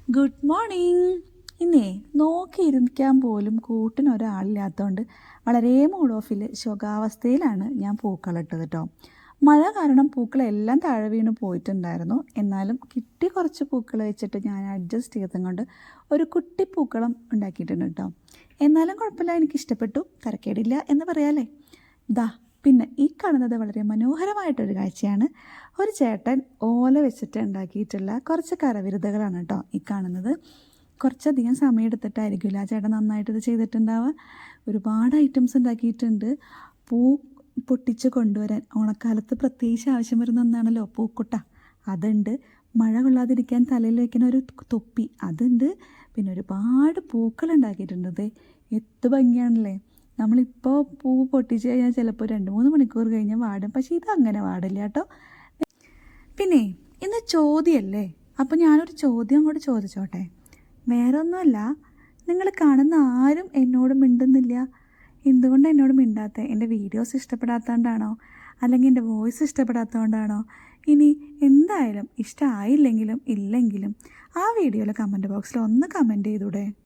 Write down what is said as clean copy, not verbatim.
Good morning. ഇന്നേ നോക്കിയിരിക്കാൻ പോലും കൂട്ടിന് ഒരാളില്ലാത്തതുകൊണ്ട് വളരെ മൂഡ് ഓഫിൽ ശോകാവസ്ഥയിലാണ് ഞാൻ പൂക്കളിട്ടത് കേട്ടോ. മഴ കാരണം പൂക്കളെല്ലാം താഴെ വീണ് പോയിട്ടുണ്ടായിരുന്നു. എന്നാലും കിട്ടി കുറച്ച് പൂക്കൾ വെച്ചിട്ട് ഞാൻ അഡ്ജസ്റ്റ് ചെയ്തും കൊണ്ട് ഒരു കുട്ടി പൂക്കളം ഉണ്ടാക്കിയിട്ടുണ്ട് കേട്ടോ. എന്നാലും കുഴപ്പമില്ല, എനിക്കിഷ്ടപ്പെട്ടു, തരക്കേടില്ല എന്ന് പറയാമല്ലേ. ദാ പിന്നെ ഈ കാണുന്നത് വളരെ മനോഹരമായിട്ടൊരു കാഴ്ചയാണ്. ഒരു ചേട്ടൻ ഓല വെച്ചിട്ട് ഉണ്ടാക്കിയിട്ടുള്ള കുറച്ച് കരവിരുതുകളാണ് കേട്ടോ ഈ കാണുന്നത്. കുറച്ചധികം സമയം എടുത്തിട്ടായിരിക്കില്ല ആ ചേട്ടൻ നന്നായിട്ട് ഇത് ചെയ്തിട്ടുണ്ടാവുക. ഒരുപാട് ഐറ്റംസ് ഉണ്ടാക്കിയിട്ടുണ്ട്. പൂ പൊട്ടിച്ച് കൊണ്ടുവരാൻ ഓണക്കാലത്ത് പ്രത്യേകിച്ച് ആവശ്യം വരുന്ന ഒന്നാണല്ലോ പൂക്കുട്ട, അതുണ്ട്. മഴ കൊള്ളാതിരിക്കാൻ തലയിൽ വയ്ക്കുന്ന ഒരു തൊപ്പി അതുണ്ട്. പിന്നെ ഒരുപാട് പൂക്കൾ ഉണ്ടാക്കിയിട്ടുണ്ട്. എത്ര ഭംഗിയാണല്ലേ. നമ്മളിപ്പോൾ പൂ പൊട്ടിച്ച് കഴിഞ്ഞാൽ ചിലപ്പോൾ 2-3 മണിക്കൂർ കഴിഞ്ഞാൽ വാടും. പക്ഷേ ഇതങ്ങനെ വാടില്ല കേട്ടോ. പിന്നെ ഇന്ന് ചോദ്യമല്ലേ, അപ്പോൾ ഞാനൊരു ചോദ്യം കൂടെ ചോദിച്ചോട്ടെ. വേറെ ഒന്നുമല്ല, നിങ്ങൾ കാണുന്ന ആരും എന്നോട് മിണ്ടുന്നില്ല. എന്തുകൊണ്ട് എന്നോട് മിണ്ടാത്ത? എൻ്റെ വീഡിയോസ് ഇഷ്ടപ്പെടാത്തതുകൊണ്ടാണോ, അല്ലെങ്കിൽ എൻ്റെ വോയിസ് ഇഷ്ടപ്പെടാത്തതുകൊണ്ടാണോ? ഇനി എന്തായാലും ഇഷ്ടമായില്ലെങ്കിലും ഇല്ലെങ്കിലും ആ വീഡിയോയിലെ കമൻറ്റ് ബോക്സിൽ ഒന്ന് കമൻറ്റ് ചെയ്തൂടെ?